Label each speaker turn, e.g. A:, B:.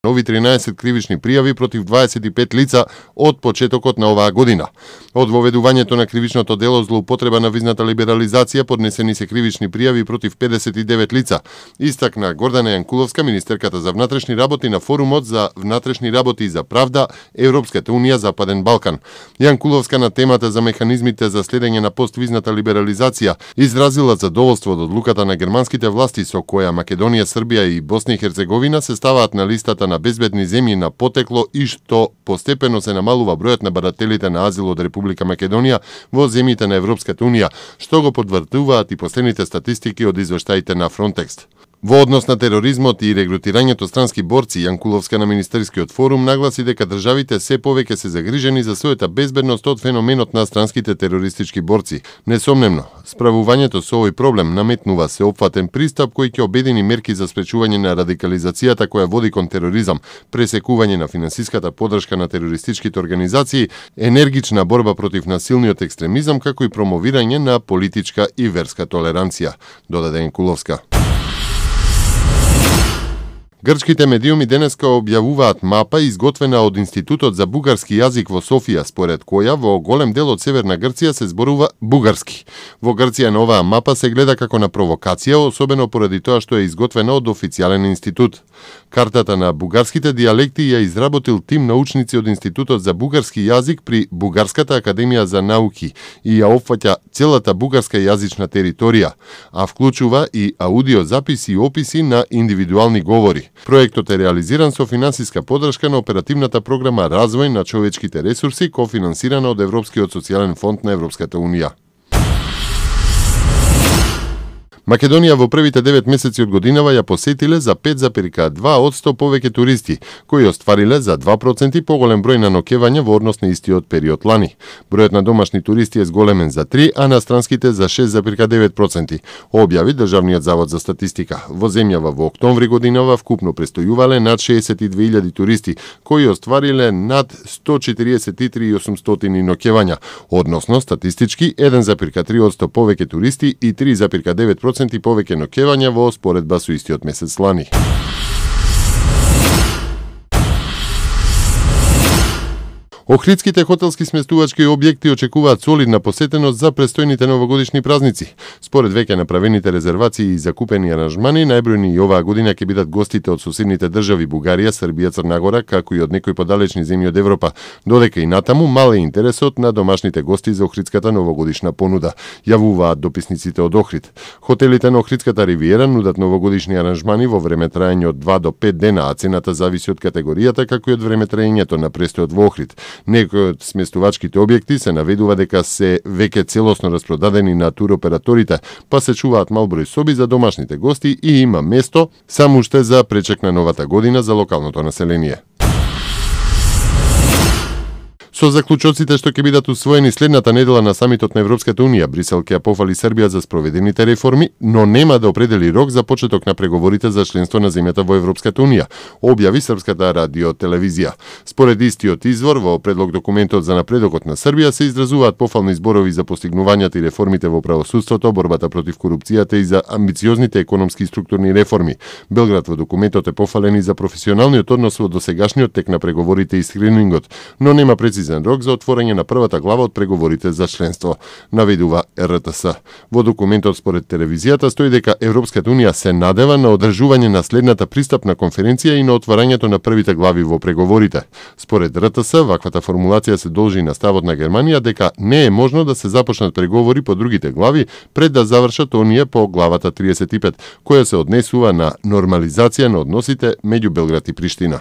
A: нови 13 кривични пријави против 25 лица од почетокот на оваа година. Од воведувањето на кривичното дело злоупотреба на визната либерализација поднесени се кривични пријави против 59 лица, истакна Гордана Јанкуловска, министерката за внатрешни работи на форумот за внатрешни работи и за правда Европската унија Западен Балкан. Јанкуловска на темата за механизмите за следење на поствизната либерализација изразила задоволство од одлуката на германските власти со која Македонија, Србија и Босна и Херцеговина се ставаат на листата на безбедни земји на потекло и што постепено се намалува бројот на барателите на азил од Република Македонија во земјите на Европската унија, што го потврдуваат и последните статистики од извештаите на Frontex. Во однос на тероризмот и регрутирањето странски борци, Јанкуловска на Министерскиот форум нагласи дека државите се повеќе се загрижени за својата безбедност од феноменот на странските терористички борци. Несомнено, справувањето со овој проблем наметнува сеопфатен пристап кој ќе обедини мерки за спречување на радикализацијата која води кон тероризам, пресекување на финансиската поддршка на терористичките организации, енергична борба против насилниот екстремизам, како и промовирање на политичка и верска толеранција, додаде Јанкуловска. Грчките медиуми денеска објавуваат мапа изготвена од Институтот за бугарски јазик во Софија, според која во голем дел од северна Грција се зборува бугарски. Во Грција на оваа мапа се гледа како на провокација, особено поради тоа што е изготвена од официјален институт. Картата на бугарските дијалекти ја изработил тим научници од Институтот за бугарски јазик при Бугарската академија за науки и ја опфаќа целата бугарска јазична територија, а вклучува и аудиозаписи и описи на индивидуални говори. Проектот е реализиран со финансиска поддршка на оперативната програма Развој на човечките ресурси, кофинансирана од Европскиот социјален фонд на Европската унија. Македонија во првите 9 месеци од годинава ја посетиле за 5,2% повеќе туристи, кои оствариле за 2% поголем број на ноќевања во однос на истиот период лани. Бројот на домашни туристи е зголемен за 3, а на странските за 6,9%, објави Државниот завод за статистика. Во земјава во октомври годинава вкупно престојувале над 62.000 туристи, кои оствариле над 143.800 ноќевања, односно статистички 1,3% повеќе туристи и 3,9% повеќе ноќевања во споредба со истиот месец лани. Охридските хотелски сместувачки објекти очекуваат солидна посетеност за престојните новогодишни празници. Според веќе направените резервации и закупени аранжмани, најбројни и оваа година ќе бидат гостите од соседните држави Бугарија, Србија, Црна Гора, како и од некои подалечни земји од Европа, додека и натаму мал е интересот на домашните гости за охридската новогодишна понуда, јавуваат дописниците од Охрид. Хотелите на Охридската ривиера нудат новогодишни аранжмани во време траење од 2 до 5 дена, а цената зависи од категоријата, како и од време траењето на престојот во Охрид. Некои од сместувачките објекти се наведува дека се веќе целосно распродадени на туроператорите, па се чуваат мал број соби за домашните гости и има место само уште за пречек на новата година за локалното население. Со заклучоците што ќе бидат усвоени следната недела на самитот на Европската унија, Брисел ќе ја пофали Србија за спроведените реформи, но нема да определи рок за почеток на преговорите за членство на земјата во Европската унија, објави Српската радиотелевизија. Според истиот извор, во предлог документот за напредокот на Србија се изразуваат пофални зборови за постигнувањата и реформите во правосудството, борбата против корупцијата и за амбициозните економски и структурни реформи. Белград во документот е пофален и за професионалниот однос во досегашниот тек на преговорите и скринингот, но нема прецизен рок за отворање на првата глава од преговорите за членство, наведува РТС. Во документот според телевизијата стои дека Европската унија се надева на одржување на следната пристапна конференција и на отворањето на првите глави во преговорите. Според РТС, ваквата формулација се должи на ставот на Германија дека не е можно да се започнат преговори по другите глави пред да завршат оние по главата 35, која се однесува на нормализација на односите меѓу Белград и Приштина.